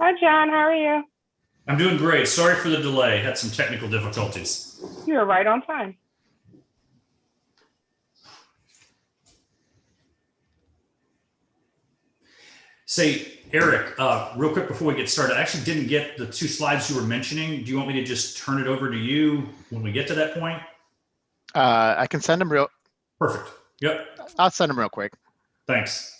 Hi, John. How are you? I'm doing great. Sorry for the delay. Had some technical difficulties. You're right on time. Say, Eric, real quick before we get started, I actually didn't get the two slides you were mentioning. Do you want me to just turn it over to you when we get to that point? I can send them real. Perfect. Yep. I'll send them real quick. Thanks.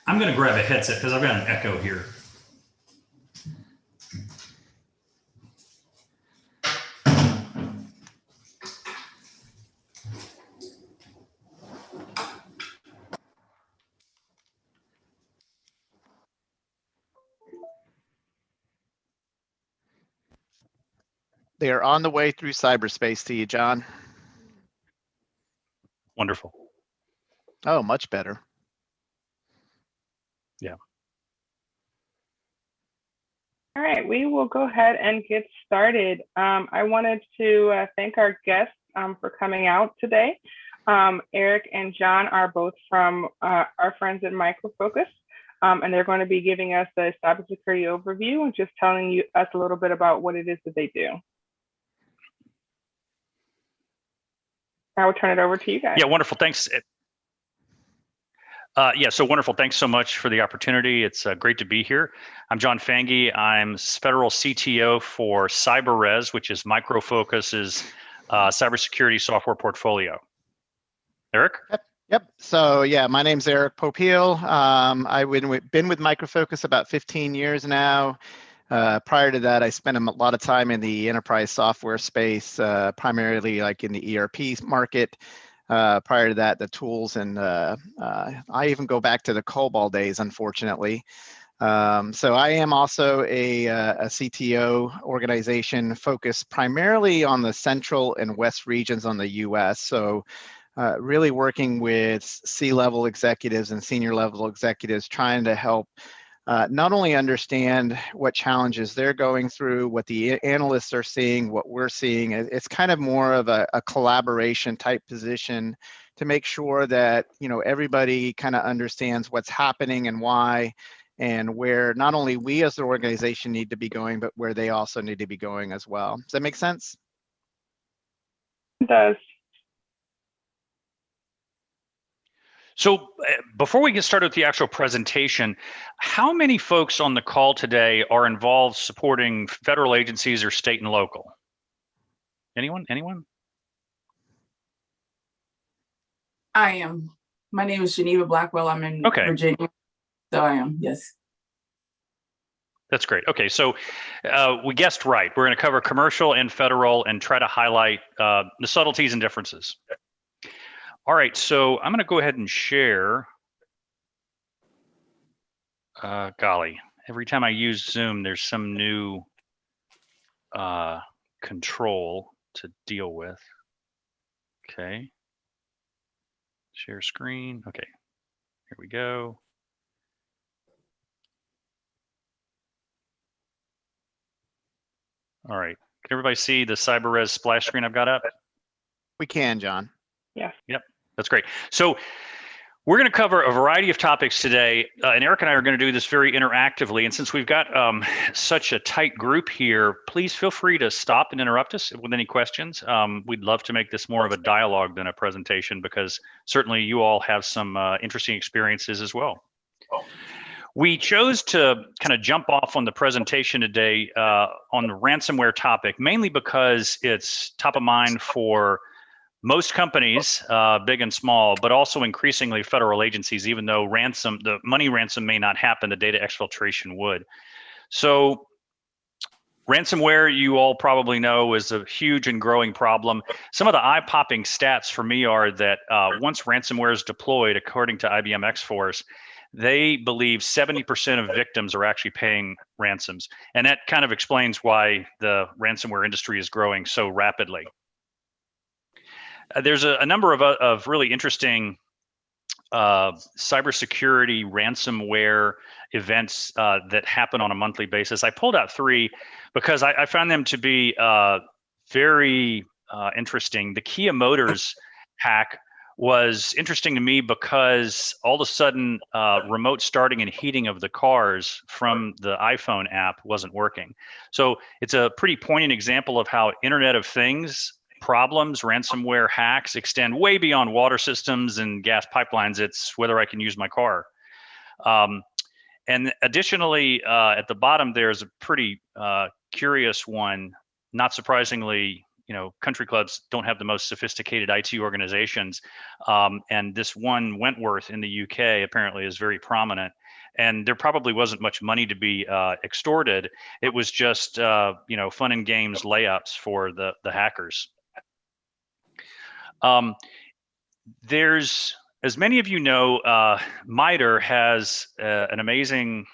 I'm going to grab a headset because I've got an echo here. They are on the way through cyberspace to you, John. Wonderful. Oh, much better. Yeah. All right, we will go ahead and get started. I wanted to thank our guests for coming out today. Eric and John are both from our friends at MicroFocus, and they're going to be giving us a cybersecurity overview and just telling us a little bit about what it is that they do. I will turn it over to you guys. Yeah, wonderful. Thanks. So wonderful. Thanks so much for the opportunity. It's great to be here. I'm John Fange. I'm Federal CTO for CyberRes, which is MicroFocus's cybersecurity software portfolio. Eric? Yep. So yeah, my name's Eric Popeil. I've been with MicroFocus about 15 years now. Prior to that, I spent a lot of time in the enterprise software space, primarily like in the ERP market. Prior to that, the tools, and I even go back to the COBOL days, unfortunately. So I am also a CTO organization focused primarily on the central and west regions on the US. So really working with C-level executives and senior level executives, trying to help not only understand what challenges they're going through, what the analysts are seeing, what we're seeing. It's kind of more of a collaboration type position to make sure that everybody kind of understands what's happening and why, and where not only we as an organization need to be going, but where they also need to be going as well. Does that make sense? It does. So before we get started with the actual presentation, how many folks on the call today are involved supporting federal agencies or state and local? Anyone? I am. My name is Geneva Blackwell. I'm in Virginia. So I am, yes. That's great. Okay, so we guessed right. We're going to cover commercial and federal and try to highlight the subtleties and differences. All right, so I'm going to go ahead and share. Golly, every time I use Zoom, there's some new control to deal with. Okay. Share screen. Okay, here we go. All right, can everybody see the CyberRes splash screen I've got up? We can, John. Yeah. Yep, that's great. So we're going to cover a variety of topics today, and Eric and I are going to do this very interactively. And since we've got such a tight group here, please feel free to stop and interrupt us with any questions. We'd love to make this more of a dialogue than a presentation, because certainly you all have some interesting experiences as well. We chose to kind of jump off on the presentation today on the ransomware topic, mainly because it's top of mind for most companies, big and small, but also increasingly federal agencies, even though the money ransom may not happen, the data exfiltration would. So ransomware, you all probably know, is a huge and growing problem. Some of the eye-popping stats for me are that once ransomware is deployed, according to IBM X-Force, they believe 70% of victims are actually paying ransoms. And that kind of explains why the ransomware industry is growing so rapidly. There's a number of really interesting cybersecurity ransomware events that happen on a monthly basis. I pulled out three because I found them to be very interesting. The Kia Motors hack was interesting to me because all of a sudden remote starting and heating of the cars from the iPhone app wasn't working. So it's a pretty poignant example of how Internet of Things problems, ransomware hacks extend way beyond water systems and gas pipelines. It's whether I can use my car. And additionally, at the bottom, there's a pretty curious one. Not surprisingly, country clubs don't have the most sophisticated IT organizations. And this one, Wentworth in the UK, apparently is very prominent. And there probably wasn't much money to be extorted. It was just, fun and games layups for the hackers. There's, as many of you know, MITRE has an amazing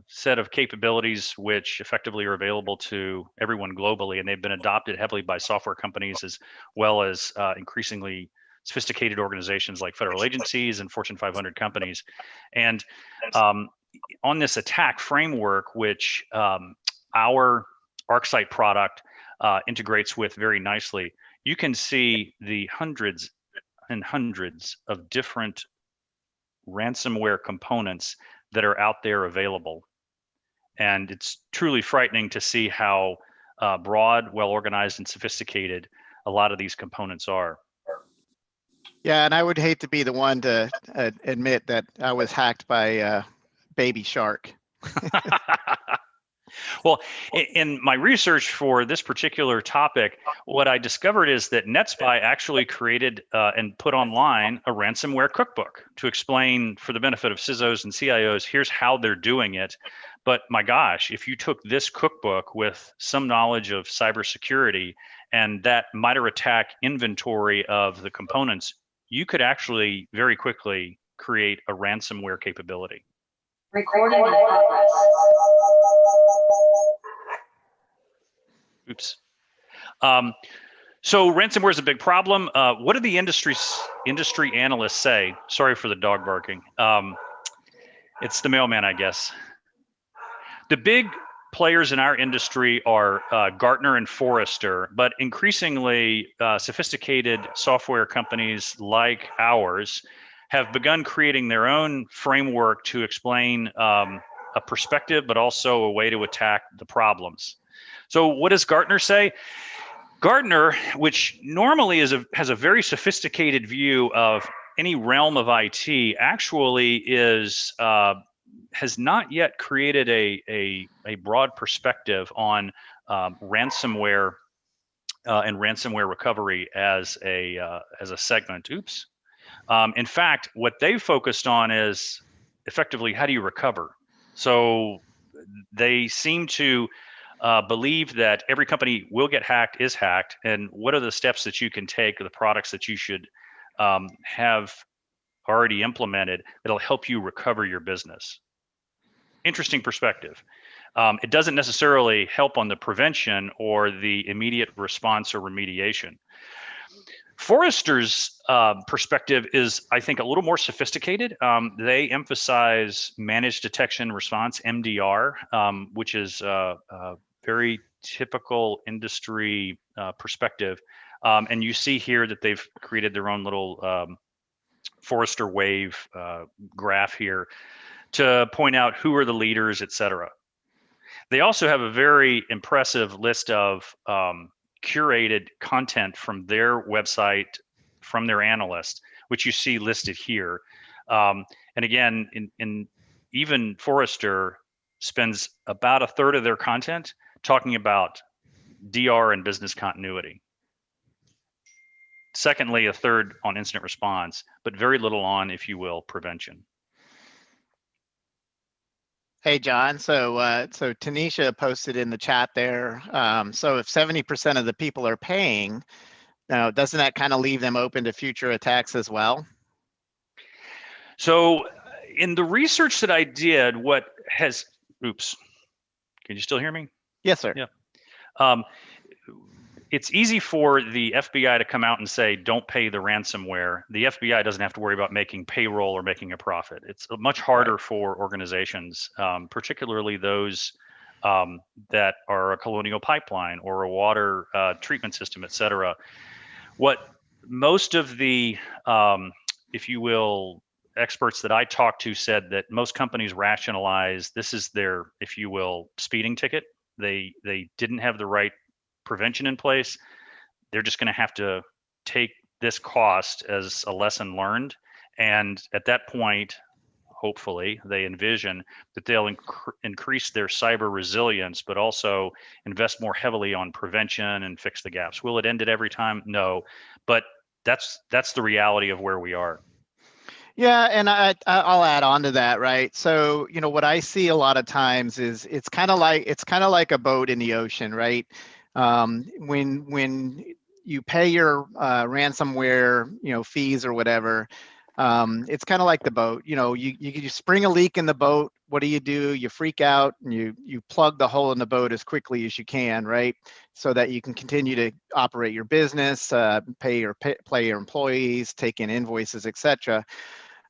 set of capabilities which effectively are available to everyone globally, and they've been adopted heavily by software companies as well as increasingly sophisticated organizations like federal agencies and Fortune 500 companies. And on this attack framework, which our Arcsight product integrates with very nicely, you can see the hundreds and hundreds of different ransomware components that are out there available. And it's truly frightening to see how broad, well-organized, and sophisticated a lot of these components are. Yeah, and I would hate to be the one to admit that I was hacked by Baby Shark. Well, in my research for this particular topic, what I discovered is that NetSpy actually created and put online a ransomware cookbook to explain, for the benefit of CISOs and CIOs, here's how they're doing it. But my gosh, if you took this cookbook with some knowledge of cybersecurity and that MITRE ATT&CK inventory of the components, you could actually very quickly create a ransomware capability. Recording in progress. Oops. So ransomware is a big problem. What do the industry analysts say? Sorry for the dog barking. It's the mailman, I guess. The big players in our industry are Gartner and Forrester, but increasingly sophisticated software companies like ours have begun creating their own framework to explain a perspective, but also a way to attack the problems. So what does Gartner say? Gartner, which normally has a very sophisticated view of any realm of IT, actually has not yet created a broad perspective on ransomware and ransomware recovery as a segment. Oops. In fact, what they've focused on is effectively how do you recover? So they seem to believe that every company will get hacked, is hacked, and what are the steps that you can take, the products that you should have already implemented that'll help you recover your business. Interesting perspective. It doesn't necessarily help on the prevention or the immediate response or remediation. Forrester's perspective is, I think, a little more sophisticated. They emphasize managed detection response, MDR, which is a very typical industry perspective. And you see here that they've created their own little Forrester wave graph here to point out who are the leaders, et cetera. They also have a very impressive list of curated content from their website, from their analysts, which you see listed here. And again, in even Forrester spends about a third of their content talking about DR and business continuity. Secondly, a third on incident response, but very little on, if you will, prevention. Hey, John. So Tanisha posted in the chat there. So if 70% of the people are paying, now doesn't that kind of leave them open to future attacks as well? So in the research that I did, oops, can you still hear me? Yes, sir. Yeah. It's easy for the FBI to come out and say, don't pay the ransomware. The FBI doesn't have to worry about making payroll or making a profit. It's much harder for organizations, particularly those that are a colonial pipeline or a water treatment system, et cetera. What most of the if you will, experts that I talked to said that most companies rationalize this is their, if you will, speeding ticket. They didn't have the right prevention in place. They're just going to have to take this cost as a lesson learned. And at that point, hopefully, they envision that they'll increase their cyber resilience, but also invest more heavily on prevention and fix the gaps. Will it end it every time? No, but that's the reality of where we are. Yeah, and I'll add on to that, right? So, you know, what I see a lot of times is it's kind of like a boat in the ocean, right? When you pay your ransomware, you know, fees or whatever, it's kind of like the boat. You know, you spring a leak in the boat. What do? You freak out and you plug the hole in the boat as quickly as you can, right? So that you can continue to operate your business, pay your employees, take in invoices, etc.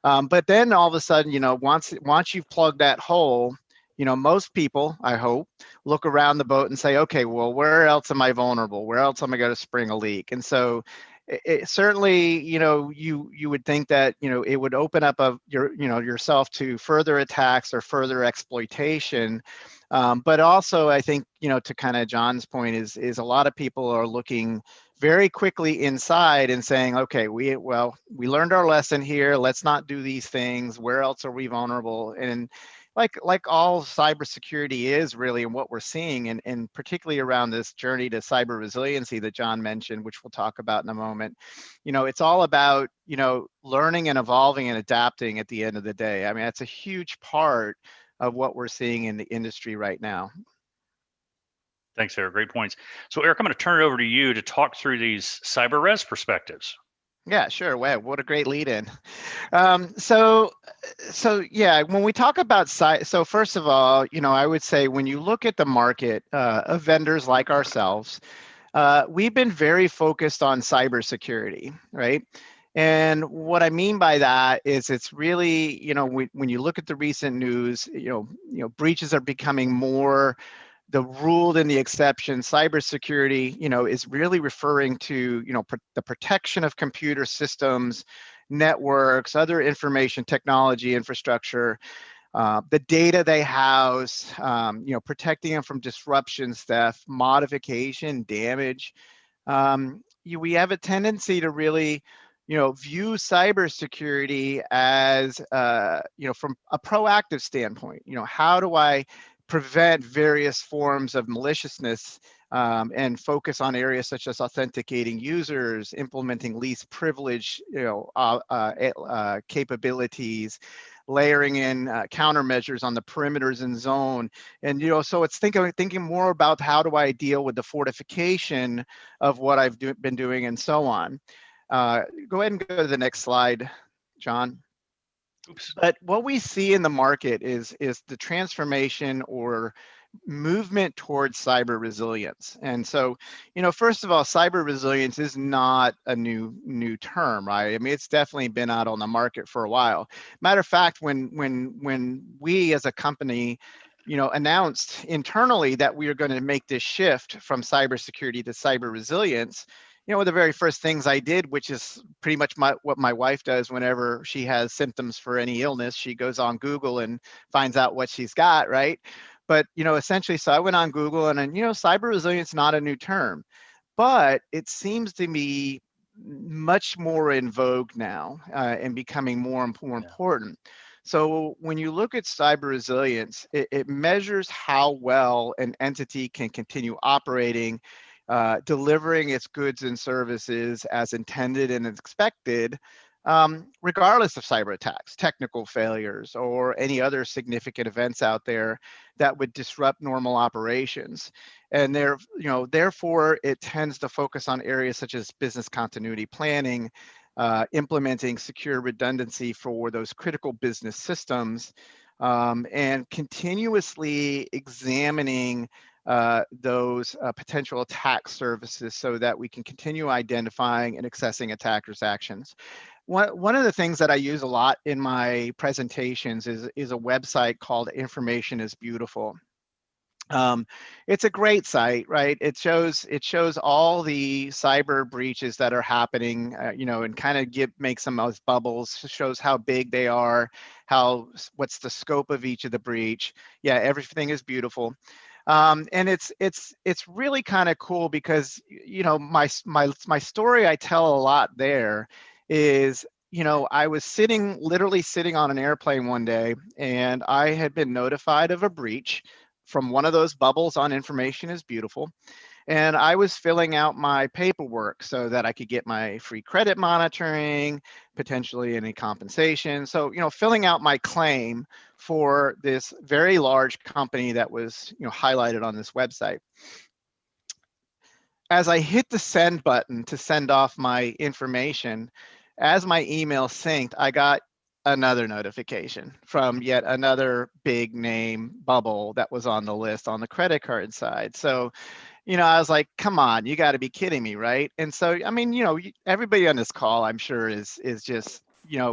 But then all of a sudden, you know, once you've plugged that hole, you know, most people, I hope, look around the boat and say, okay, well, where else am I vulnerable? Where else am I going to spring a leak? And so it certainly, you know, you would think that, you know, it would open up yourself to further attacks or further exploitation. But also, I think, you know, to kind of John's point is a lot of people are looking very quickly inside and saying, okay, we learned our lesson here. Let's not do these things. Where else are we vulnerable? And like all cybersecurity is really, and what we're seeing, and particularly around this journey to cyber resiliency that John mentioned, which we'll talk about in a moment, you know, it's all about, you know, learning and evolving and adapting at the end of the day. I mean, that's a huge part of what we're seeing in the industry right now. Thanks, Eric. Great points. So, Eric, I'm going to turn it over to you to talk through these cyber res perspectives. Yeah, sure. Wow, what a great lead in. So yeah, when we talk about so first of all, you know, I would say when you look at the market of vendors like ourselves, we've been very focused on cybersecurity, right? And what I mean by that is it's really, you know, when you look at the recent news, you know, breaches are becoming more the rule than the exception. Cybersecurity, you know, is really referring to, you know, the protection of computer systems, networks, other information technology infrastructure, the data they house, you know, protecting them from disruptions, theft, modification, damage. We have a tendency to really, you know, view cybersecurity as, you know, from a proactive standpoint. You know, how do I prevent various forms of maliciousness, and focus on areas such as authenticating users, implementing least privilege, you know, capabilities, layering in countermeasures on the perimeters and zone. And, you know, so it's thinking more about how do I deal with the fortification of what I've been doing and so on. Go ahead and go to the next slide, John. Oops. But what we see in the market is the transformation or movement towards cyber resilience. And so, you know, first of all, cyber resilience is not a new term, right? I mean, it's definitely been out on the market for a while. Matter of fact, when we as a company, you know, announced internally that we are going to make this shift from cybersecurity to cyber resilience, you know, one of the very first things I did, which is pretty much what my wife does whenever she has symptoms for any illness, she goes on Google and finds out what she's got, right? But, you know, essentially, so I went on Google and you know, cyber resilience is not a new term, but it seems to be much more in vogue now and becoming more and more important. So when you look at cyber resilience, it measures how well an entity can continue operating, delivering its goods and services as intended and expected, regardless of cyber attacks, technical failures, or any other significant events out there that would disrupt normal operations. And therefore, it tends to focus on areas such as business continuity planning, implementing secure redundancy for those critical business systems, and continuously examining those potential attack services so that we can continue identifying and accessing attackers' actions. One of the things that I use a lot in my presentations is a website called Information is Beautiful. It's a great site, right? It shows all the cyber breaches that are happening, and kind of makes some of those bubbles, shows how big they are, what's the scope of each of the breach. Yeah, everything is beautiful. And it's really kind of cool because my story I tell a lot there is, I was literally sitting on an airplane one day, and I had been notified of a breach from one of those bubbles on Information is Beautiful. And I was filling out my paperwork so that I could get my free credit monitoring, potentially any compensation. So, filling out my claim for this very large company that was, highlighted on this website. As I hit the send button to send off my information, as my email synced, I got another notification from yet another big name bubble that was on the list on the credit card side. So, I was like, come on, you got to be kidding me, right? And so, I mean, everybody on this call, I'm sure is just,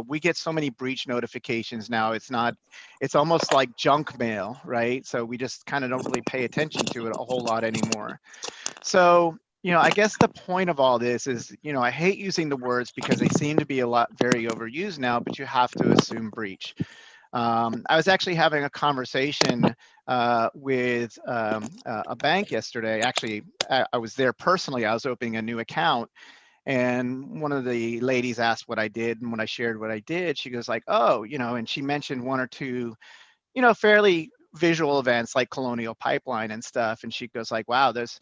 we get so many breach notifications now. It's almost like junk mail, right? So we just kind of don't really pay attention to it a whole lot anymore. So, I guess the point of all this is, I hate using the words because they seem to be very overused now, but you have to assume breach. I was actually having a conversation with a bank yesterday. Actually, I was there personally. I was opening a new account, and one of the ladies asked what I did, and when I shared what I did, she goes like, "Oh, and she mentioned one or two, fairly visual events like Colonial Pipeline and stuff, and she goes like, wow, those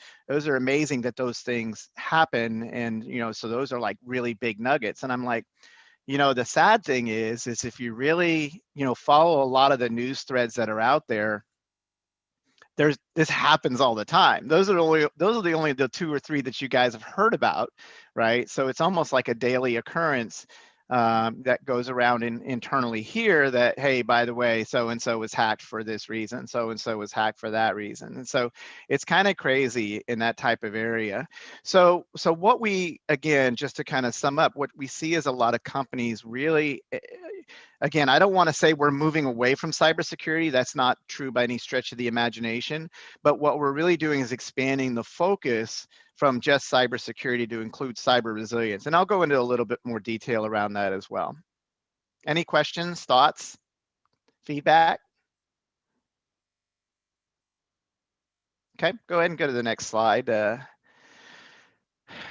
are amazing that those things happen, and so those are like really big nuggets." And I'm like, the sad thing is if you really, follow a lot of the news threads that are out there, this happens all the time. Those are the only the 2 or 3 that you guys have heard about, right? So it's almost like a daily occurrence that goes around internally here that, hey, by the way, so-and-so was hacked for this reason, so-and-so was hacked for that reason. And so it's kind of crazy in that type of area. So what we, again, just to kind of sum up, what we see is a lot of companies really, again, I don't want to say we're moving away from cybersecurity. That's not true by any stretch of the imagination. But what we're really doing is expanding the focus from just cybersecurity to include cyber resilience. And I'll go into a little bit more detail around that as well. Any questions, thoughts, feedback? Okay, go ahead and go to the next slide.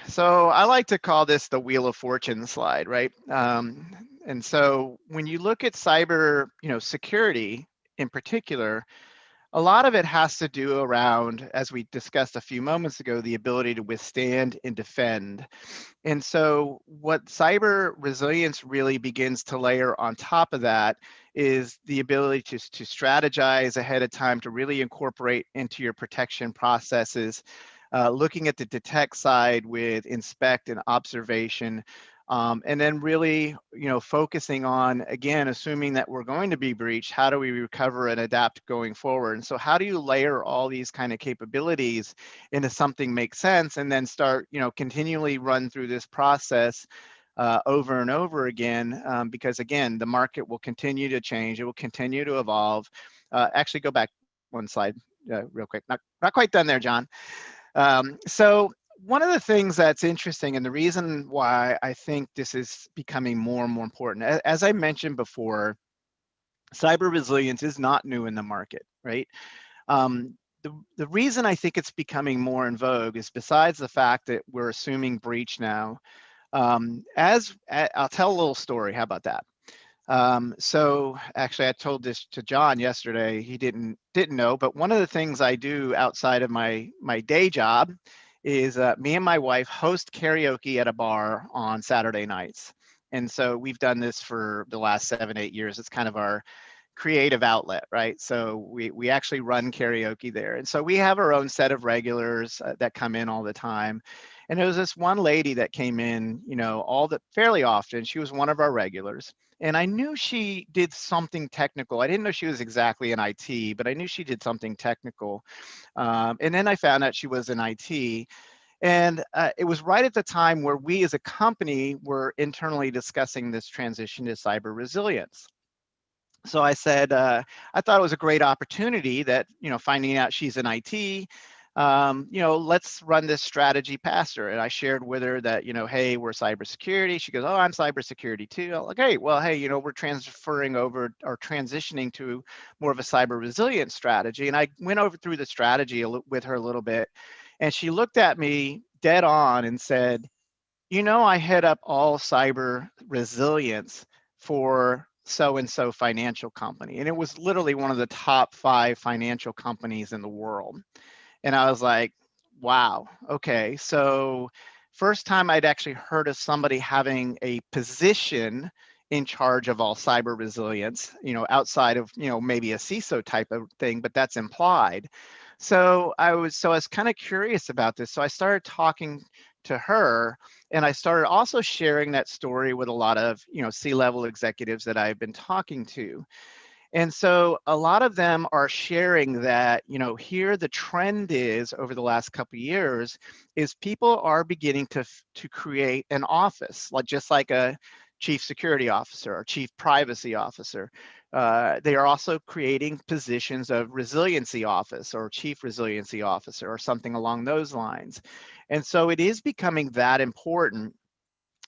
So I like to call this the Wheel of Fortune slide, right? And so when you look at cyber, security in particular, a lot of it has to do around, as we discussed a few moments ago, the ability to withstand and defend. And so what cyber resilience really begins to layer on top of that is the ability to strategize ahead of time, to really incorporate into your protection processes, looking at the detect side with inspect and observation, and then really, focusing on, again, assuming that we're going to be breached, how do we recover and adapt going forward? And so how do you layer all these kind of capabilities into something makes sense, and then start, continually run through this process over and over again, because again, the market will continue to change, it will continue to evolve. Actually, go back one slide real quick. Not quite done there, John. So one of the things that's interesting, and the reason why I think this is becoming more and more important, as I mentioned before, cyber resilience is not new in the market, right? The reason I think it's becoming more in vogue is, besides the fact that we're assuming breach now, I'll tell a little story. How about that? So actually, I told this to John yesterday. He didn't know, but one of the things I do outside of my day job is me and my wife host karaoke at a bar on Saturday nights. And so we've done this for the last 7-8 years. It's kind of our creative outlet, right? So we actually run karaoke there. And so we have our own set of regulars that come in all the time. And there was this one lady that came in, fairly often. She was one of our regulars. And I knew she did something technical. I didn't know she was exactly in IT, but I knew she did something technical. And then I found out she was in IT. And it was right at the time where we as a company were internally discussing this transition to cyber resilience. So I said, I thought it was a great opportunity that, finding out she's in IT, let's run this strategy past her. And I shared with her that, hey, we're cybersecurity. She goes, oh, I'm cybersecurity too. I'm like, hey, well, hey, we're transferring over or transitioning to more of a cyber resilience strategy. And I went over through the strategy with her a little bit. And she looked at me dead on and said, I head up all cyber resilience for so-and-so financial company. And it was literally one of the top 5 financial companies in the world. And I was like, wow, okay. So first time I'd actually heard of somebody having a position in charge of all cyber resilience, outside of, maybe a CISO type of thing, but that's implied. So I was kind of curious about this. So I started talking to her, and I started also sharing that story with a lot of, C-level executives that I've been talking to. And so a lot of them are sharing that, here the trend is over the last couple of years is people are beginning to create an office, just like a chief security officer or chief privacy officer. They are also creating positions of resiliency office or chief resiliency officer or something along those lines. And so it is becoming that important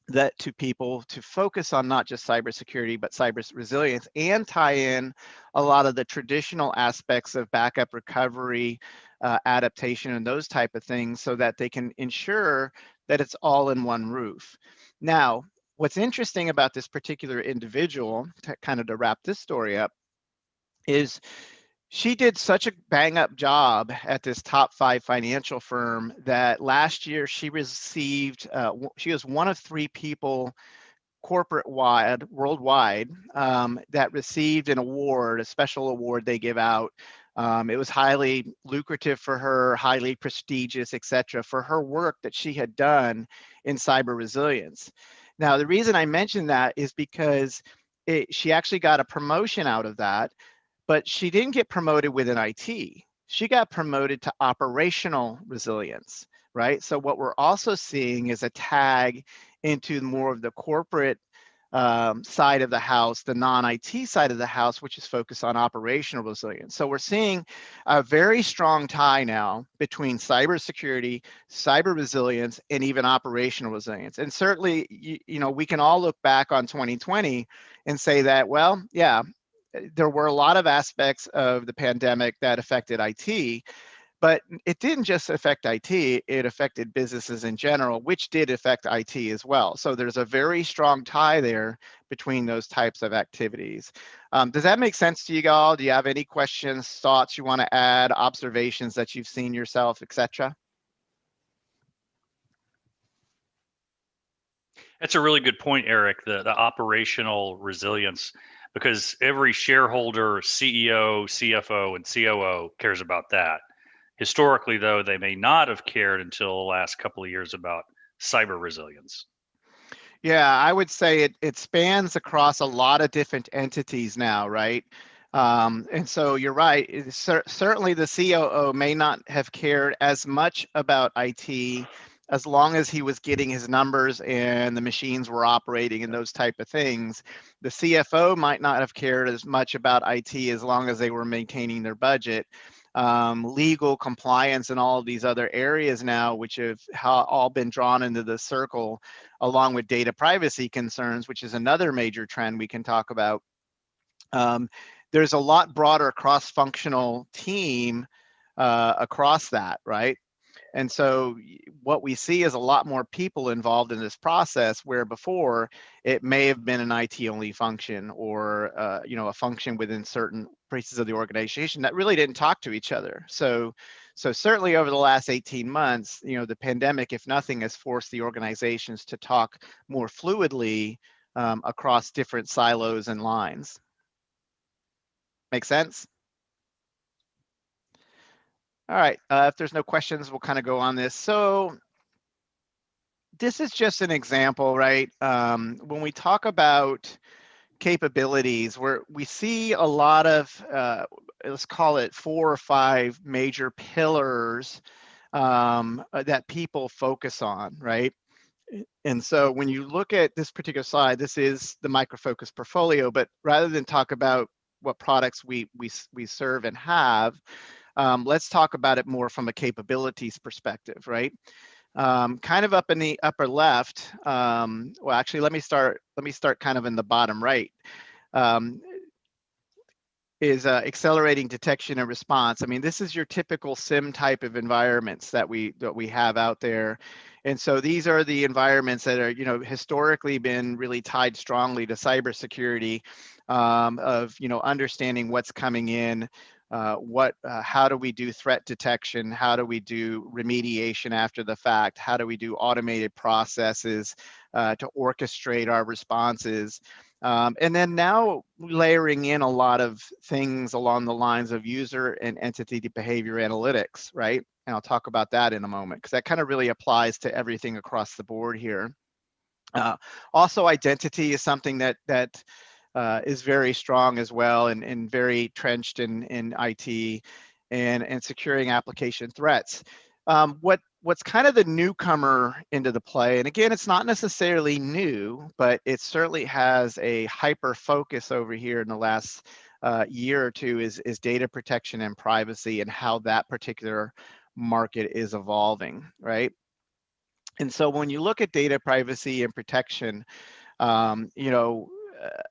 that to people to focus on not just cybersecurity, but cyber resilience and tie in a lot of the traditional aspects of backup recovery, adaptation, and those type of things so that they can ensure that it's all in one roof. Now, what's interesting about this particular individual, to wrap this story up, is she did such a bang up job at this top 5 financial firm that last year she received, she was one of 3 people worldwide, that received an award, a special award they give out. It was highly lucrative for her, highly prestigious, et cetera, for her work that she had done in cyber resilience. Now, the reason I mention that is because she actually got a promotion out of that. But she didn't get promoted within IT. She got promoted to operational resilience, right? So what we're also seeing is a tag into more of the corporate side of the house, the non-IT side of the house, which is focused on operational resilience. So we're seeing a very strong tie now between cybersecurity, cyber resilience, and even operational resilience. And certainly, we can all look back on 2020 and say that, well, yeah, there were a lot of aspects of the pandemic that affected IT, but it didn't just affect IT, it affected businesses in general, which did affect IT as well. So there's a very strong tie there between those types of activities. Does that make sense to you all? Do you have any questions, thoughts you want to add, observations that you've seen yourself, etc.? That's a really good point, Eric, the operational resilience, because every shareholder, CEO, CFO, and COO cares about that. Historically, though, they may not have cared until the last couple of years about cyber resilience. Yeah, I would say it spans across a lot of different entities now, right? And so you're right. Certainly the COO may not have cared as much about IT as long as he was getting his numbers and the machines were operating and those type of things. The CFO might not have cared as much about IT as long as they were maintaining their budget. Legal compliance and all of these other areas now, which have all been drawn into the circle, along with data privacy concerns, which is another major trend we can talk about. There's a lot broader cross-functional team across that, right? And so what we see is a lot more people involved in this process, where before it may have been an IT-only function or a function within certain pieces of the organization that really didn't talk to each other. So certainly over the last 18 months, the pandemic, if nothing, has forced the organizations to talk more fluidly across different silos and lines. Make sense? All right, if there's no questions, we'll kind of go on this. So this is just an example, right? When we talk about capabilities, we see a lot of, let's call it 4 or 5 major pillars that people focus on, right? And so when you look at this particular slide, this is the MicroFocus portfolio, but rather than talk about what products we serve and have. Let's talk about it more from a capabilities perspective, right? Kind of up in the upper left. Well, actually, let me start kind of in the bottom right. Is accelerating detection and response. I mean, this is your typical SIM type of environments that we have out there. And so these are the environments that are, you know, historically been really tied strongly to cybersecurity, of, you know, understanding what's coming in, how do we do threat detection? How do we do remediation after the fact? How do we do automated processes to orchestrate our responses? And then now layering in a lot of things along the lines of user and entity behavior analytics, right? And I'll talk about that in a moment, because that kind of really applies to everything across the board here. Also, identity is something that is very strong as well, and very trenched in IT and securing application threats. What's kind of the newcomer into the play, and again, it's not necessarily new, but it certainly has a hyper focus over here in the last year or two, is data protection and privacy, and how that particular market is evolving, right? And so when you look at data privacy and protection, you know,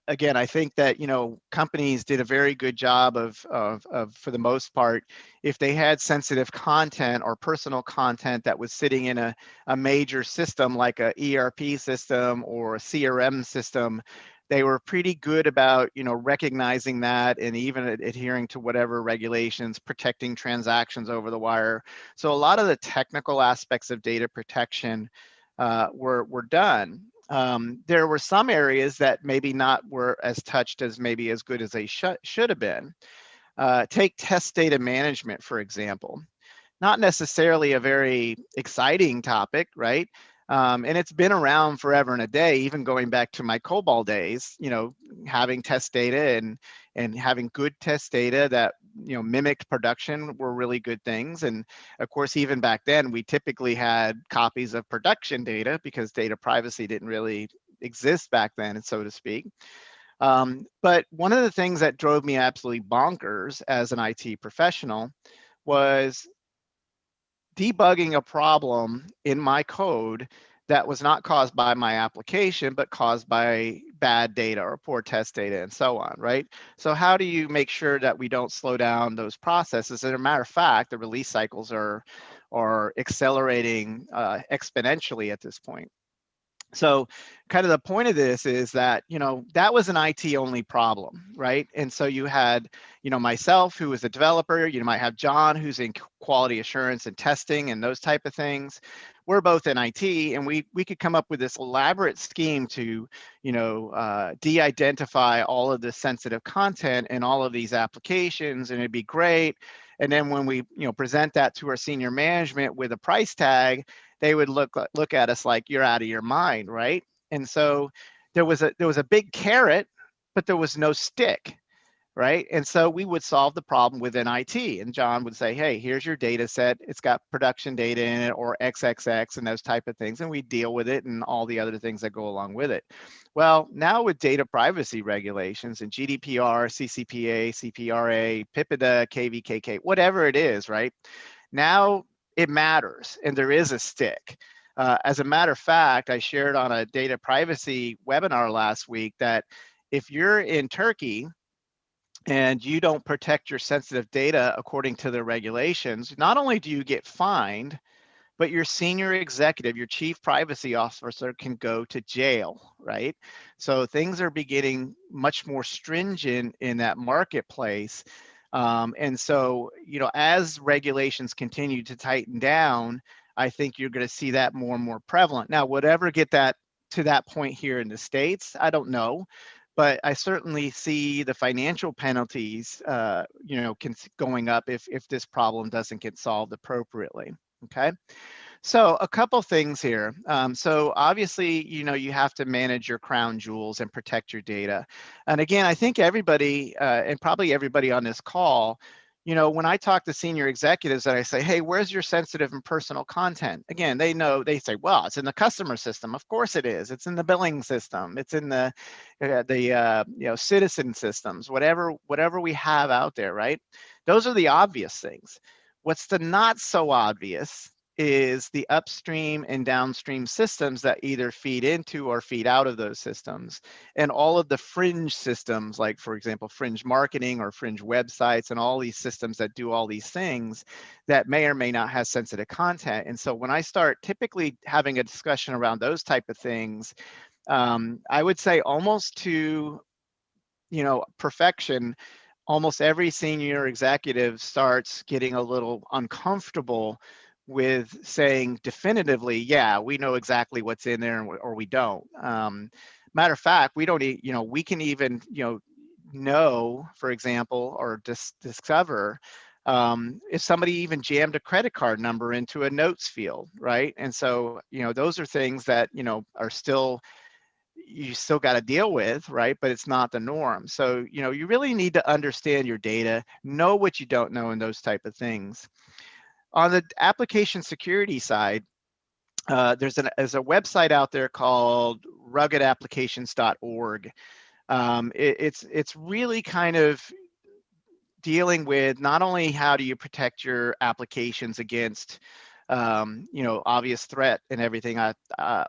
again, I think that, you know, companies did a very good job of for the most part, if they had sensitive content or personal content that was sitting in a major system like a ERP system or a CRM system, they were pretty good about, you know, recognizing that and even adhering to whatever regulations, protecting transactions over the wire. So a lot of the technical aspects of data protection were done. There were some areas that maybe not were as touched as maybe as good as they should have been. Take test data management, for example. Not necessarily a very exciting topic, right? And it's been around forever and a day, even going back to my COBOL days, you know, having test data and having good test data that, you know, mimicked production were really good things. And of course, even back then, we typically had copies of production data because data privacy didn't really exist back then, so to speak. But one of the things that drove me absolutely bonkers as an IT professional was debugging a problem in my code that was not caused by my application, but caused by bad data or poor test data and so on, right? So how do you make sure that we don't slow down those processes? As a matter of fact, the release cycles are accelerating exponentially at this point. So kind of the point of this is that, you know, that was an IT only problem, right? And so you had, you know, myself, who was a developer, you might have John, who's in quality assurance and testing and those type of things. We're both in IT, and we could come up with this elaborate scheme to, you know, de-identify all of the sensitive content in all of these applications, and it'd be great. And then when we, you know, present that to our senior management with a price tag, they would look at us like, you're out of your mind, right? And so there was a big carrot, but there was no stick, right? And so we would solve the problem within IT, and John would say, hey, here's your data set. It's got production data in it, or XXX and those type of things, and we deal with it and all the other things that go along with it. Well, now with data privacy regulations and GDPR, CCPA, CPRA, PIPEDA, KVKK, whatever it is, right? Now it matters, and there is a stick. As a matter of fact, I shared on a data privacy webinar last week that if you're in Turkey and you don't protect your sensitive data according to the regulations, not only do you get fined, but your senior executive, your chief privacy officer, can go to jail, right? So things are beginning much more stringent in that marketplace. And so, you know, as regulations continue to tighten down, I think you're going to see that more and more prevalent. Now, would ever get that to that point here in the States? I don't know, but I certainly see the financial penalties, you know, going up if this problem doesn't get solved appropriately. Okay. So a couple things here. So obviously, you know, you have to manage your crown jewels and protect your data. And again, I think everybody, and probably everybody on this call, when I talk to senior executives and I say, hey, where's your sensitive and personal content? Again, they say, well, it's in the customer system. Of course it is. It's in the billing system. It's in the citizen systems, whatever we have out there, right? Those are the obvious things. What's the not so obvious is the upstream and downstream systems that either feed into or feed out of those systems, and all of the fringe systems, like, for example, fringe marketing or fringe websites, and all these systems that do all these things that may or may not have sensitive content. And so when I start typically having a discussion around those type of things, I would say almost to perfection, almost every senior executive starts getting a little uncomfortable with saying definitively, yeah, we know exactly what's in there, or we don't. Matter of fact, we don't, we can even, know, for example, or discover if somebody even jammed a credit card number into a notes field, right? And so, those are things that, are still, you still got to deal with, right? But it's not the norm. So, you really need to understand your data, know what you don't know, and those type of things. On the application security side, there's a website out there called ruggedapplications.org. It's really kind of dealing with not only how do you protect your applications against obvious threat and everything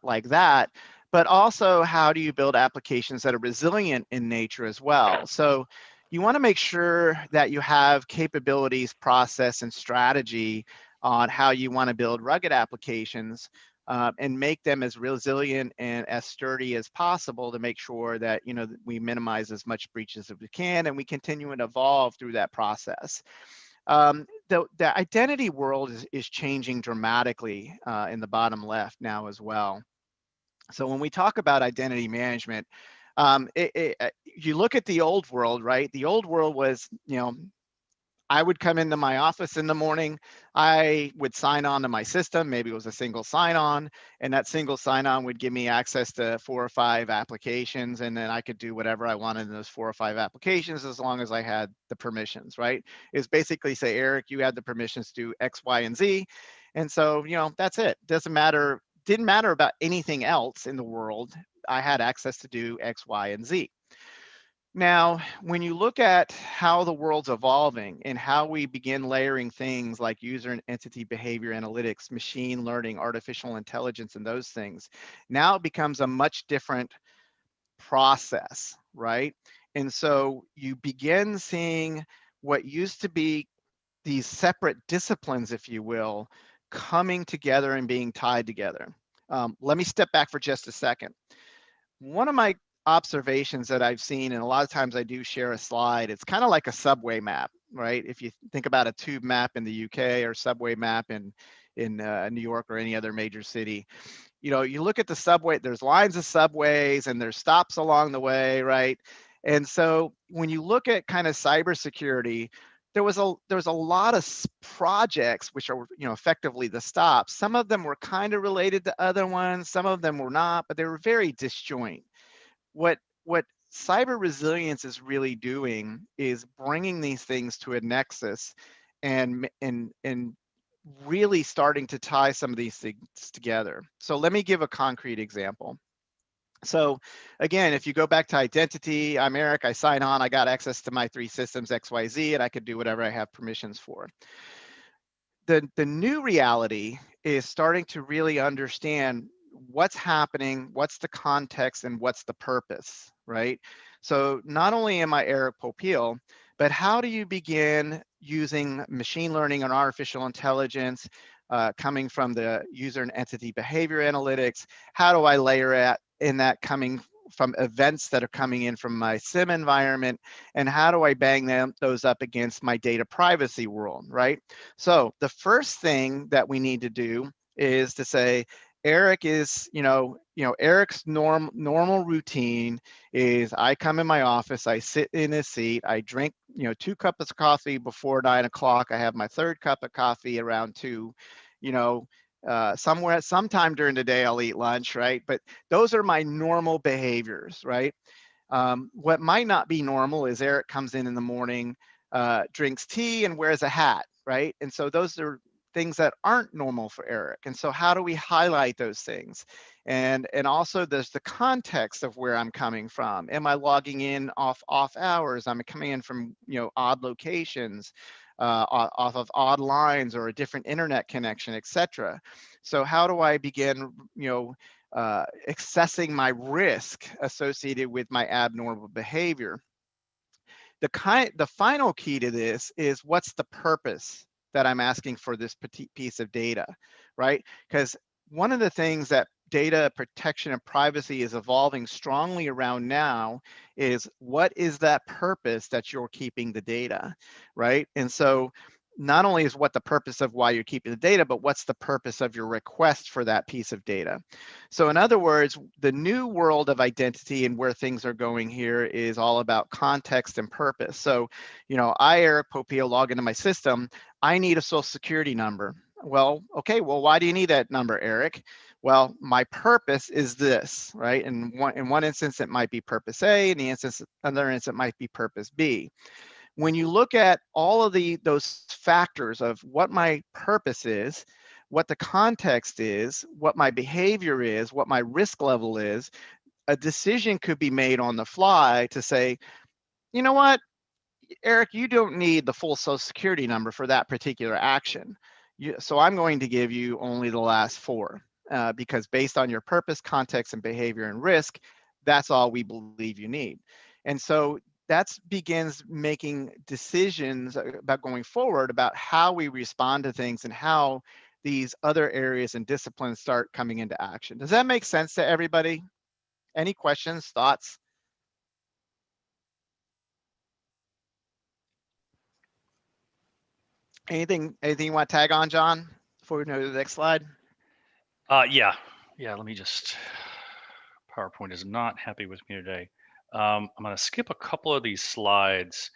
like that, but also how do you build applications that are resilient in nature as well. So you want to make sure that you have capabilities, process, and strategy on how you want to build rugged applications and make them as resilient and as sturdy as possible to make sure that we minimize as much breaches as we can, and we continue and evolve through that process. The identity world is changing dramatically in the bottom left now as well. So when we talk about identity management, you look at the old world, right? The old world was, I would come into my office in the morning, I would sign on to my system, maybe it was a single sign-on, and that single sign-on would give me access to 4 or 5 applications, and then I could do whatever I wanted in those 4 or 5 applications as long as I had the permissions, right? It's basically say, Eric, you had the permissions to do X, Y, and Z, and so, that's it. Didn't matter about anything else in the world. I had access to do X, Y, and Z. Now, when you look at how the world's evolving and how we begin layering things like user and entity behavior analytics, machine learning, artificial intelligence, and those things, now it becomes a much different process, right? And so you begin seeing what used to be these separate disciplines, if you will, coming together and being tied together. Let me step back for just a second. One of my observations that I've seen, and a lot of times I do share a slide, it's kind of like a subway map, right? If you think about a tube map in the UK or subway map in New York or any other major city, you look at the subway, there's lines of subways and there's stops along the way, right? And so when you look at kind of cybersecurity, there was a lot of projects which are effectively the stops. Some of them were kind of related to other ones, some of them were not, but they were very disjoint. What cyber resilience is really doing is bringing these things to a nexus and really starting to tie some of these things together. So let me give a concrete example. So again, if you go back to identity, I'm Eric, I sign on, I got access to my 3 systems, XYZ, and I could do whatever I have permissions for. The new reality is starting to really understand what's happening, what's the context, and what's the purpose, right? So not only am I Eric Popeil, but how do you begin using machine learning and artificial intelligence coming from the user and entity behavior analytics? How do I layer in that coming from events that are coming in from my SIM environment, and how do I bang those up against my data privacy world, right? So the first thing that we need to do is to say, Eric is, Eric's normal routine is I come in my office, I sit in a seat, I drink, 2 cups of coffee before 9 o'clock. I have my 3rd cup of coffee around 2, sometime during the day I'll eat lunch, right? But those are my normal behaviors, right? What might not be normal is Eric comes in the morning, drinks tea and wears a hat, right? And so those are things that aren't normal for Eric. And so how do we highlight those things? And also there's the context of where I'm coming from. Am I logging in off hours? I'm coming in from, you know, odd locations, off of odd lines or a different internet connection, etc. So how do I begin, you know, assessing my risk associated with my abnormal behavior? The final key to this is, what's the purpose that I'm asking for this piece of data, right? Because one of the things that data protection and privacy is evolving strongly around now is, what is that purpose that you're keeping the data, right? And so not only is what the purpose of why you're keeping the data, but what's the purpose of your request for that piece of data. So in other words, the new world of identity and where things are going here is all about context and purpose. So, you know, I, Eric Popeil, log into my system. I need a social security number. Well, okay, well, why do you need that number, Eric? Well, my purpose is this, right? In one instance, it might be purpose A, in the other instance, it might be purpose B. When you look at all of those factors of what my purpose is, what the context is, what my behavior is, what my risk level is, a decision could be made on the fly to say, you know what, Eric, you don't need the full social security number for that particular action. So I'm going to give you only the last four, because based on your purpose, context, and behavior and risk, that's all we believe you need. And so that begins making decisions about going forward about how we respond to things and how these other areas and disciplines start coming into action. Does that make sense to everybody? Any questions, thoughts? Anything you want to tag on, John, before we go to the next slide? Yeah, let me just, PowerPoint is not happy with me today. I'm going to skip a couple of these slides,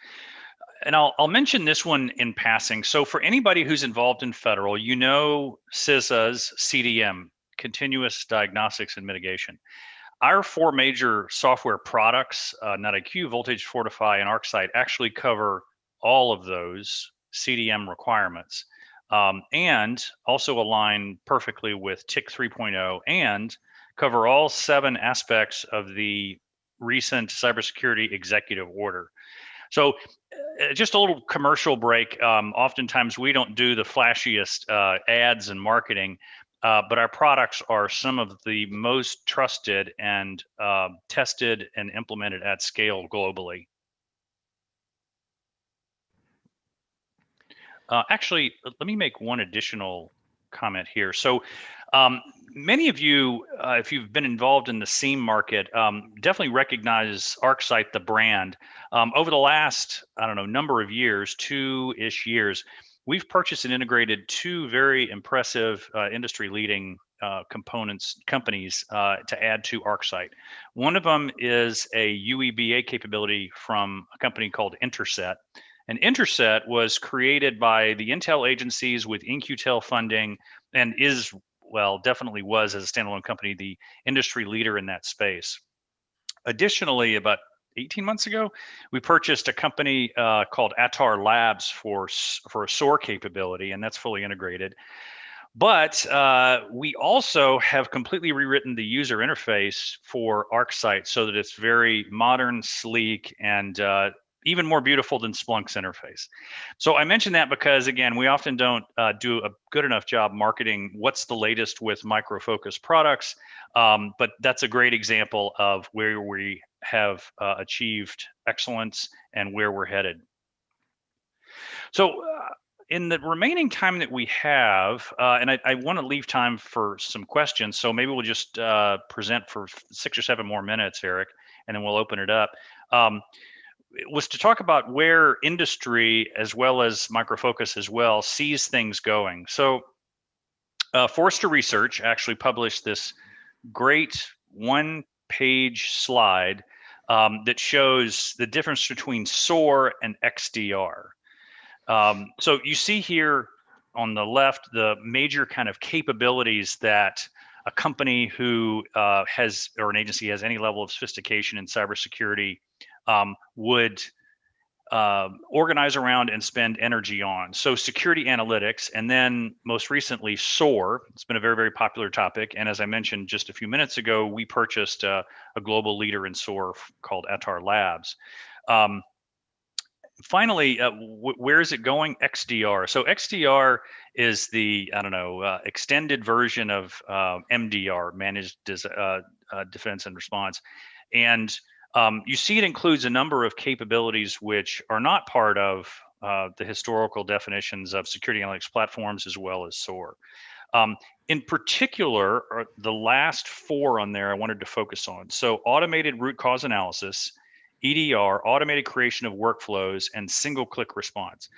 and I'll mention this one in passing. So for anybody who's involved in federal, you know CISA's CDM, Continuous Diagnostics and Mitigation. Our four major software products, NetIQ, Voltage, Fortify, and Arcsight, actually cover all of those CDM requirements, and also align perfectly with TIC 3.0 and cover all 7 aspects of the recent cybersecurity executive order. So just a little commercial break. Oftentimes we don't do the flashiest ads and marketing, but our products are some of the most trusted and tested and implemented at scale globally. Actually, let me make one additional comment here. So many of you, if you've been involved in the SIEM market, definitely recognize Arcsight, the brand. Over the last, I don't know, number of years, 2-ish years, we've purchased and integrated 2 very impressive industry-leading companies to add to Arcsight. One of them is a UEBA capability from a company called Interset. And Interset was created by the intel agencies with In-Q-Tel funding, and is, well, definitely was, as a standalone company, the industry leader in that space. Additionally, about 18 months ago, we purchased a company called Attar Labs for a SOAR capability, and that's fully integrated. But we also have completely rewritten the user interface for Arcsight so that it's very modern, sleek, and even more beautiful than Splunk's interface. So I mention that because, again, we often don't do a good enough job marketing what's the latest with MicroFocus products, but that's a great example of where we have achieved excellence and where we're headed. So in the remaining time that we have, and I want to leave time for some questions, so maybe we'll just present for 6 or 7 more minutes, Eric, and then we'll open it up. Was to talk about where industry, as well as MicroFocus as well, sees things going. So Forrester Research actually published this great 1-page slide that shows the difference between SOAR and XDR. So you see here on the left the major kind of capabilities that a company who has, or an agency has any level of sophistication in cybersecurity would organize around and spend energy on. So security analytics, and then most recently SOAR. It's been a very, very popular topic. And as I mentioned just a few minutes ago, we purchased a global leader in SOAR called Atar Labs. Finally, where is it going? XDR. So XDR is the, extended version of MDR, Managed Defense and Response. And you see it includes a number of capabilities which are not part of the historical definitions of security analytics platforms as well as SOAR. In particular, the last 4 on there I wanted to focus on. So automated root cause analysis, EDR, automated creation of workflows, and single click response.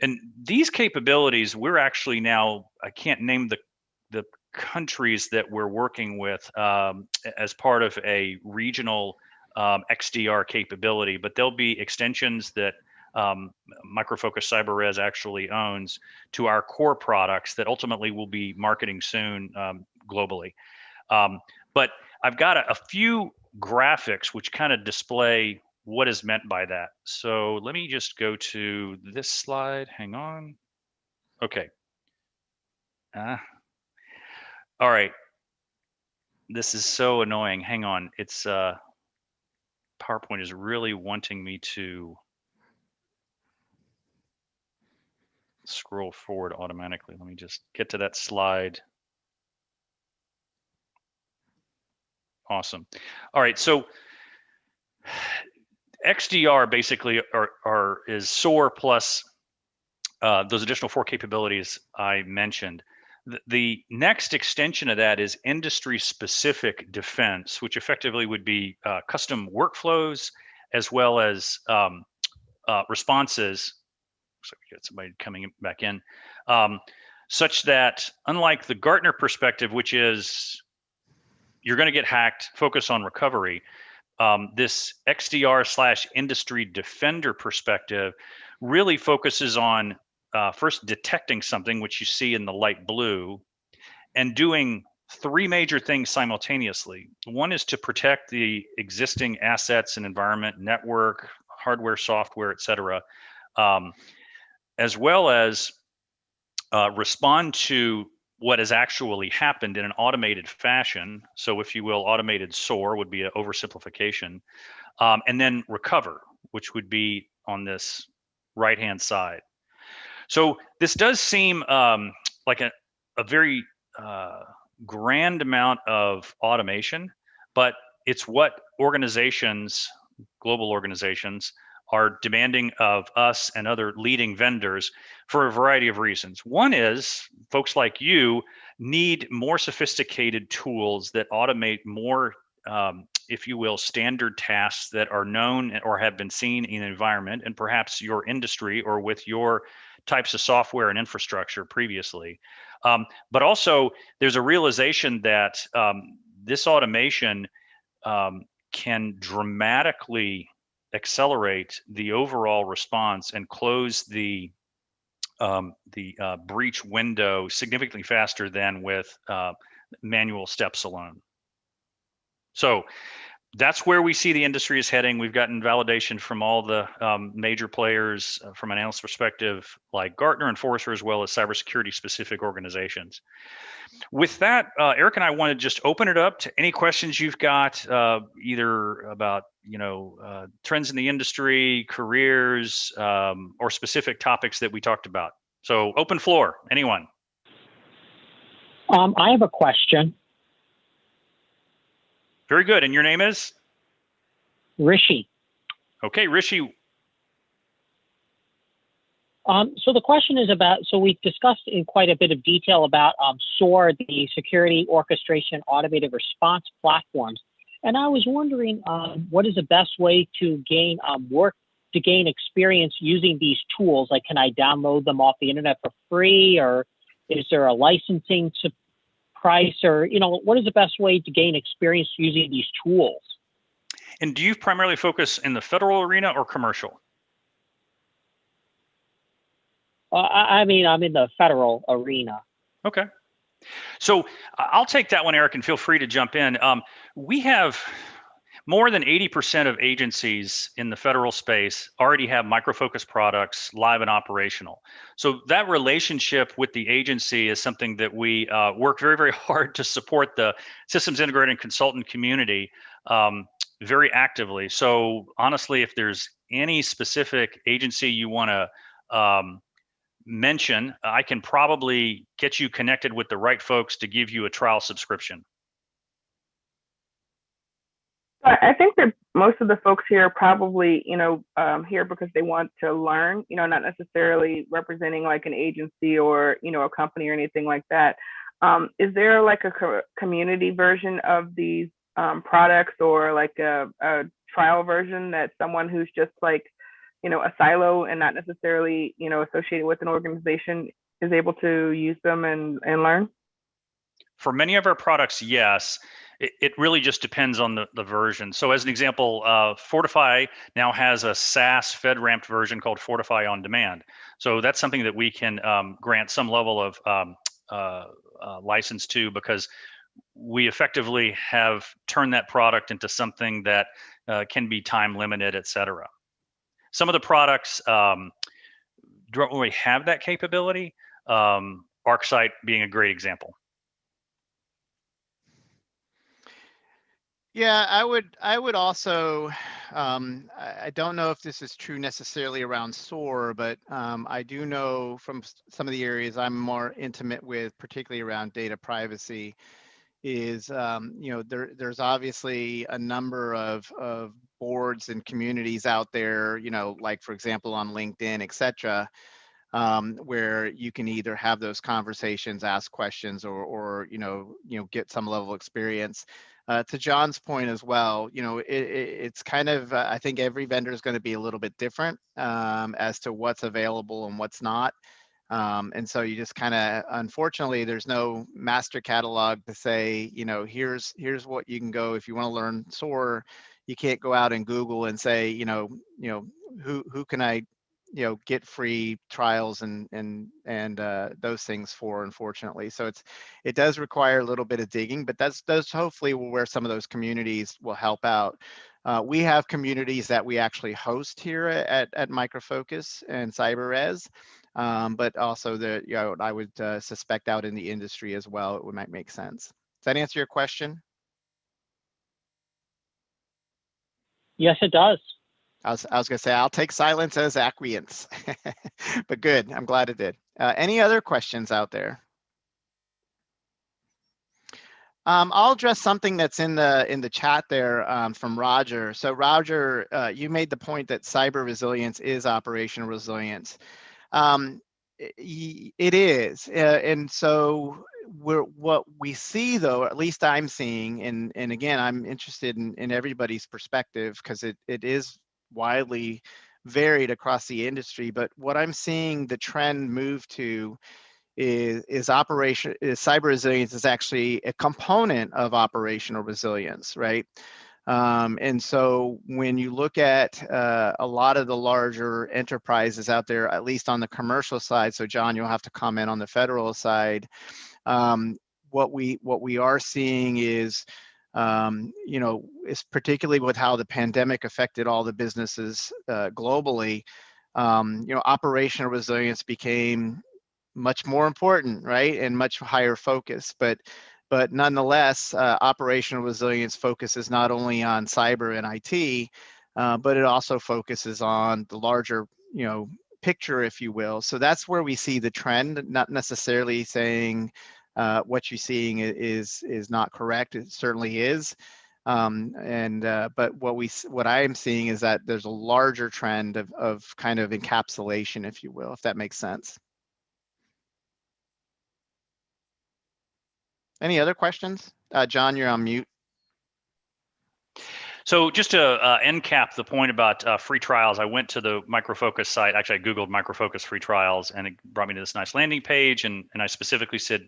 And these capabilities, we're actually now, I can't name the countries that we're working with as part of a regional XDR capability, but there'll be extensions that MicroFocus CyberRes actually owns to our core products that ultimately will be marketing soon globally. But I've got a few graphics which kind of display what is meant by that. So let me just go to this slide. Hang on. Okay. All right. This is so annoying. Hang on. It's PowerPoint is really wanting me to scroll forward automatically. Let me just get to that slide. Awesome. All right. So XDR basically is SOAR plus those additional 4 capabilities I mentioned. The next extension of that is industry-specific defense, which effectively would be custom workflows as well as responses. So we got somebody coming back in, such that unlike the Gartner perspective, which is you're going to get hacked, focus on recovery, this XDR/industry defender perspective really focuses on first detecting something, which you see in the light blue, and doing 3 major things simultaneously. One is to protect the existing assets and environment, network, hardware, software, et cetera, as well as respond to what has actually happened in an automated fashion. So if you will, automated SOAR would be an oversimplification, and then recover, which would be on this right-hand side. So this does seem like a very grand amount of automation, but it's what organizations, global organizations, are demanding of us and other leading vendors for a variety of reasons. One is folks like you need more sophisticated tools that automate more, if you will, standard tasks that are known or have been seen in the environment and perhaps your industry or with your types of software and infrastructure previously. But also there's a realization that this automation can dramatically accelerate the overall response and close the breach window significantly faster than with manual steps alone. So that's where we see the industry is heading. We've gotten validation from all the major players from an analyst perspective, like Gartner and Forrester, as well as cybersecurity specific organizations. With that, Eric and I want to just open it up to any questions you've got, either about trends in the industry, careers, or specific topics that we talked about. So open floor, anyone. I have a question. Very good. And your name is? Rishi. Okay, Rishi. So the question is about, so we've discussed in quite a bit of detail about SOAR, the security orchestration automated response platforms. And I was wondering what is the best way to gain gain experience using these tools? Like, can I download them off the internet for free, or is there a licensing price, or what is the best way to gain experience using these tools? And do you primarily focus in the federal arena or commercial? I mean, I'm in the federal arena. Okay. So I'll take that one, Eric, and feel free to jump in. more than 80% of agencies in the federal space already have MicroFocus products live and operational. So that relationship with the agency is something that we work very, very hard to support the systems integrator and consultant community very actively. So honestly, if there's any specific agency you want to mention, I can probably get you connected with the right folks to give you a trial subscription. I think that most of the folks here are probably, here because they want to learn, not necessarily representing like an agency or, a company or anything like that. Is there like a community version of these products, or like a trial version that someone who's just like, a silo and not necessarily, associated with an organization is able to use them and learn? For many of our products, yes. It really just depends on the version. So as an example, Fortify now has a SaaS FedRAMP version called Fortify On Demand. So that's something that we can grant some level of license to, because we effectively have turned that product into something that can be time limited, et cetera. Some of the products don't really have that capability, Arcsight being a great example. Yeah, I would also, I don't know if this is true necessarily around SOAR, but I do know from some of the areas I'm more intimate with, particularly around data privacy, is, there's obviously a number of boards and communities out there, like for example, on LinkedIn, et cetera, where you can either have those conversations, ask questions, or get some level of experience. To John's point as well, it's kind of, I think every vendor is going to be a little bit different as to what's available and what's not. And so you just kind of, unfortunately, there's no master catalog to say, here's what you can go if you want to learn SOAR. You can't go out and Google and say, who can I get free trials and those things for, unfortunately. So it does require a little bit of digging, but that's hopefully where some of those communities will help out. We have communities that we actually host here at MicroFocus and CyberRes, but also I would suspect out in the industry as well, it might make sense. Does that answer your question? Yes, it does. I was going to say, I'll take silence as acquiescence, but good. I'm glad it did. Any other questions out there? I'll address something that's in the chat there from Roger. So Roger, you made the point that cyber resilience is operational resilience. It is, and so what we see, though, at least I'm seeing, and again, I'm interested in everybody's perspective because it is widely varied across the industry, but what I'm seeing the trend move to is cyber resilience is actually a component of operational resilience, right? And so when you look at a lot of the larger enterprises out there, at least on the commercial side, so John, you'll have to comment on the federal side, what we are seeing is is particularly with how the pandemic affected all the businesses globally, operational resilience became much more important, right? And much higher focus, but nonetheless, operational resilience focuses not only on cyber and IT, but it also focuses on the larger, picture, if you will. So that's where we see the trend, not necessarily saying what you're seeing is not correct. It certainly is. But what I am seeing is that there's a larger trend of kind of encapsulation, if you will, if that makes sense. Any other questions? John, you're on mute. So just to end cap the point about free trials, I went to the MicroFocus site. Actually, I Googled MicroFocus free trials, and it brought me to this nice landing page. And I specifically said,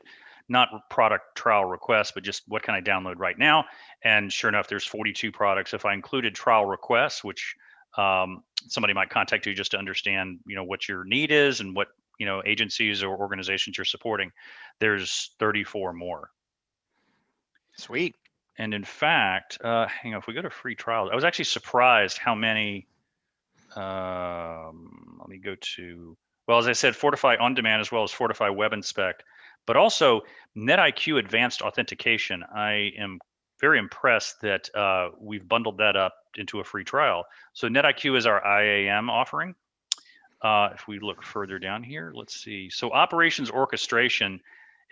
not product trial requests, but just what can I download right now? And sure enough, there's 42 products. If I included trial requests, which somebody might contact you just to understand, what your need is and what, agencies or organizations you're supporting, there's 34 more. Sweet. And in fact, hang on, if we go to free trials, I was actually surprised how many, let me go to, well, as I said, Fortify On Demand as well as Fortify Web Inspect, but also NetIQ Advanced Authentication. I am very impressed that we've bundled that up into a free trial. So NetIQ is our IAM offering. If we look further down here, let's see. So operations orchestration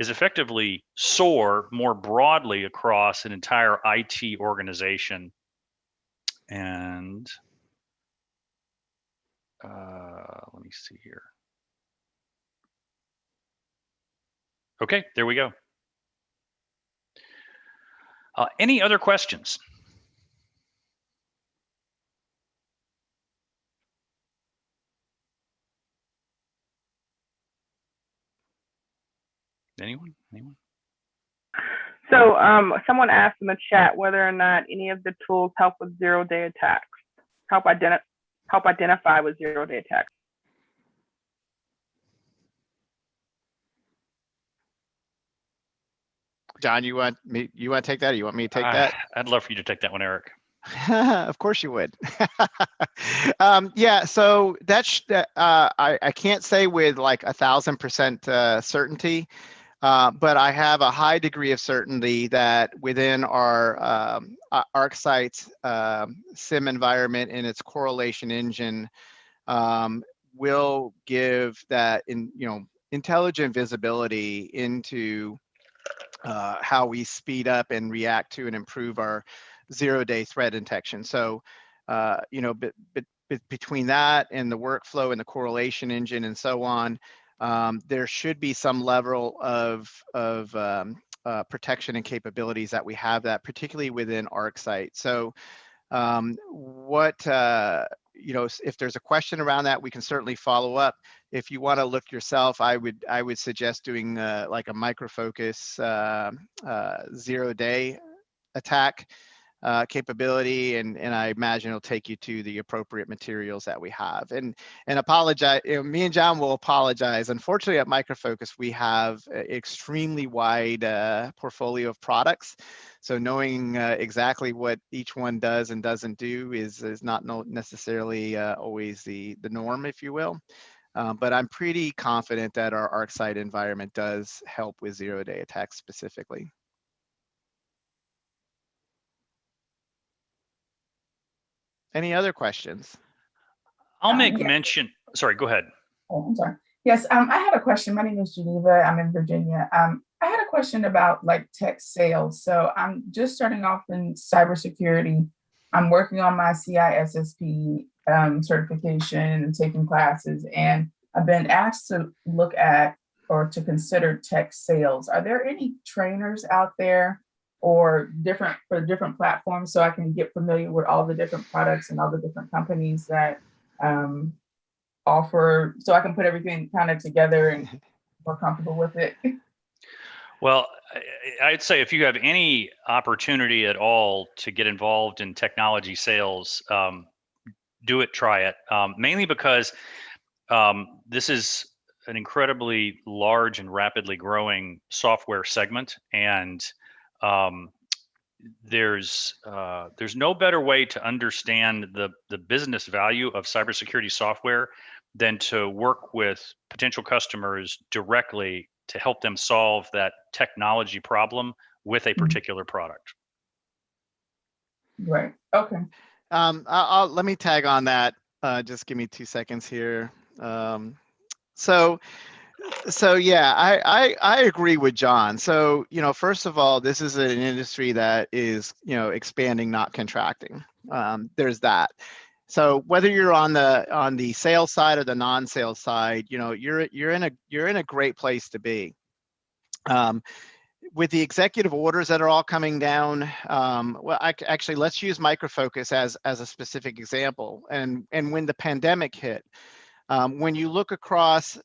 is effectively SOAR more broadly across an entire IT organization. And let me see here. Okay, there we go. Any other questions? Anyone? So someone asked in the chat whether or not any of the tools help with zero-day attacks, help identify with zero-day attacks. John, you want to take that, or you want me to take that? I'd love for you to take that one, Eric. Of course you would. Yeah, so that's I can't say with like 1,000% certainty, but I have a high degree of certainty that within our Arcsight SIM environment and its correlation engine will give that intelligent visibility into how we speed up and react to and improve our zero-day threat detection. So, between that and the workflow and the correlation engine and so on, there should be some level of protection and capabilities that we have that, particularly within Arcsight. So, if there's a question around that, we can certainly follow up. If you want to look yourself, I would suggest doing like a MicroFocus zero-day attack capability, and I imagine it'll take you to the appropriate materials that we have. And apologize, me and John will apologize. Unfortunately, at MicroFocus, we have an extremely wide portfolio of products. So knowing exactly what each one does and doesn't do is not necessarily always the norm, if you will. But I'm pretty confident that our Arcsight environment does help with zero-day attacks specifically. Any other questions? I'll make mention. Sorry, go ahead. Oh, I'm sorry. Yes, I had a question. My name is Geneva. I'm in Virginia. I had a question about like tech sales. So I'm just starting off in cybersecurity. I'm working on my CISSP certification and taking classes, and I've been asked to look at or to consider tech sales. Are there any trainers out there or for different platforms so I can get familiar with all the different products and all the different companies that offer, so I can put everything kind of together and more comfortable with it? Well, I'd say if you have any opportunity at all to get involved in technology sales, do it, try it. Mainly because this is an incredibly large and rapidly growing software segment, and there's no better way to understand the business value of cybersecurity software than to work with potential customers directly to help them solve that technology problem with a particular product. Right. Okay. Let me tag on that. Just give me 2 seconds here. So yeah, I agree with John. So, first of all, this is an industry that is, expanding, not contracting. There's that. So whether you're on the sales side or the non-sales side, you're in a great place to be. With the executive orders that are all coming down, well, actually, let's use MicroFocus as a specific example. And when the pandemic hit, when you look across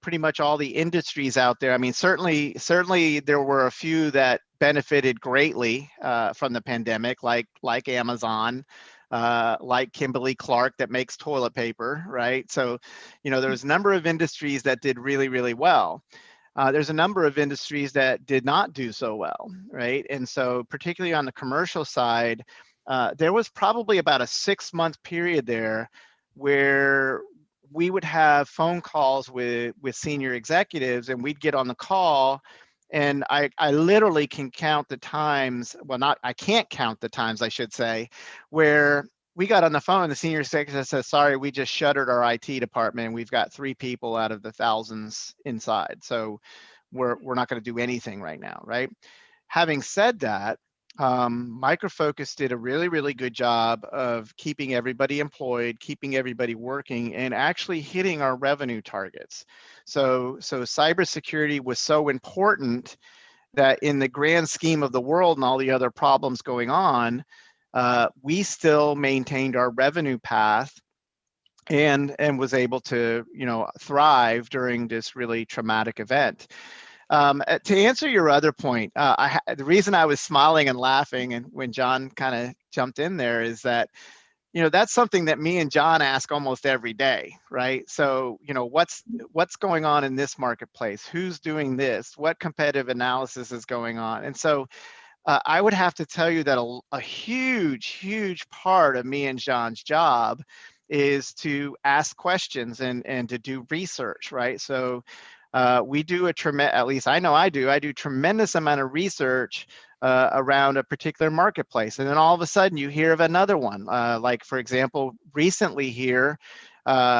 pretty much all the industries out there, I mean, certainly there were a few that benefited greatly from the pandemic, like Amazon, like Kimberly-Clark that makes toilet paper, right? So, there was a number of industries that did really, really well. there's a number of industries that did not do so well, right? And so particularly on the commercial side, there was probably about a 6-month period there where we would have phone calls with senior executives, and we'd get on the call, and I literally can count the times, well, I can't count the times, I should say, where we got on the phone, the senior executive says, sorry, we just shuttered our IT department, and we've got 3 people out of the thousands inside. So we're not going to do anything right now, right? Having said that, MicroFocus did a really, really good job of keeping everybody employed, keeping everybody working, and actually hitting our revenue targets. So cybersecurity was so important that in the grand scheme of the world and all the other problems going on, we still maintained our revenue path and was able to, thrive during this really traumatic event. To answer your other point, the reason I was smiling and laughing and when John kind of jumped in there is that, that's something that me and John ask almost every day, right? So, what's going on in this marketplace? Who's doing this? What competitive analysis is going on? And so I would have to tell you that a huge, huge part of me and John's job is to ask questions and to do research, right? So we do at least I know I do tremendous amount of research around a particular marketplace. And then all of a sudden you hear of another one. Like for example, recently here,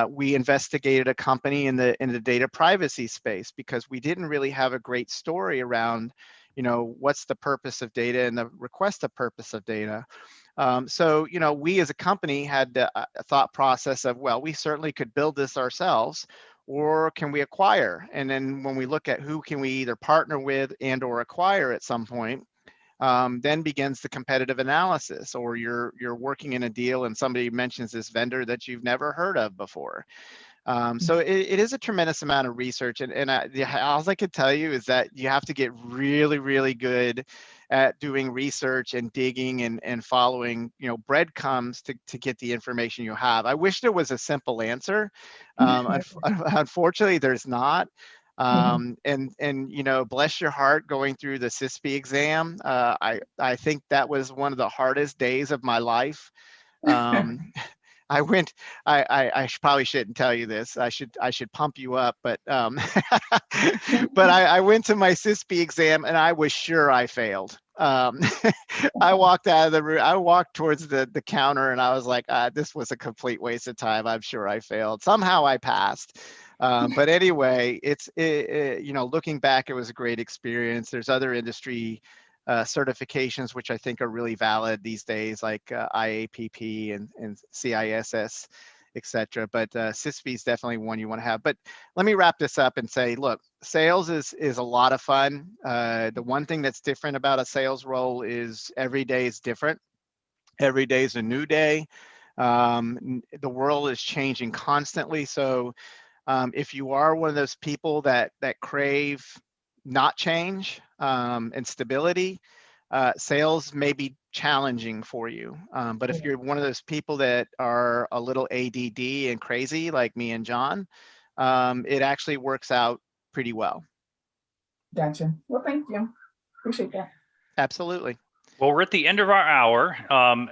we investigated a company in the data privacy space because we didn't really have a great story around, what's the purpose of data and the request of purpose of data. So, we as a company had a thought process of, well, we certainly could build this ourselves, or can we acquire? And then when we look at who can we either partner with and or acquire at some point, then begins the competitive analysis, or you're working in a deal and somebody mentions this vendor that you've never heard of before. So it is a tremendous amount of research, and all I could tell you is that you have to get really, really good at doing research and digging and following, breadcrumbs to get the information you have. I wish there was a simple answer. Unfortunately, there's not. And bless your heart going through the CISP exam. I think that was one of the hardest days of my life. I probably shouldn't tell you this. I should pump you up, but but I went to my CISP exam and I was sure I failed. I walked out of the room. I walked towards the counter and I was like, this was a complete waste of time. I'm sure I failed. Somehow I passed. But anyway, looking back, it was a great experience. There's other industry certifications, which I think are really valid these days, like IAPP and CISS, et cetera. But CISP is definitely one you want to have. But let me wrap this up and say, look, sales is a lot of fun. The one thing that's different about a sales role is every day is different. Every day is a new day. The world is changing constantly. So if you are one of those people that crave not change and stability, sales may be challenging for you. But if you're one of those people that are a little ADD and crazy like me and John, it actually works out pretty well. Gotcha. Well, thank you. Appreciate that. Absolutely. Well, we're at the end of our hour.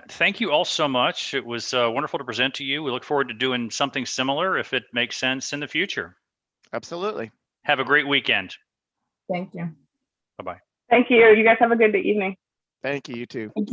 Thank you all so much. It was wonderful to present to you. We look forward to doing something similar if it makes sense in the future. Absolutely. Have a great weekend. Thank you. Bye-bye. Thank you. You guys have a good evening. Thank you. You too. Thank you.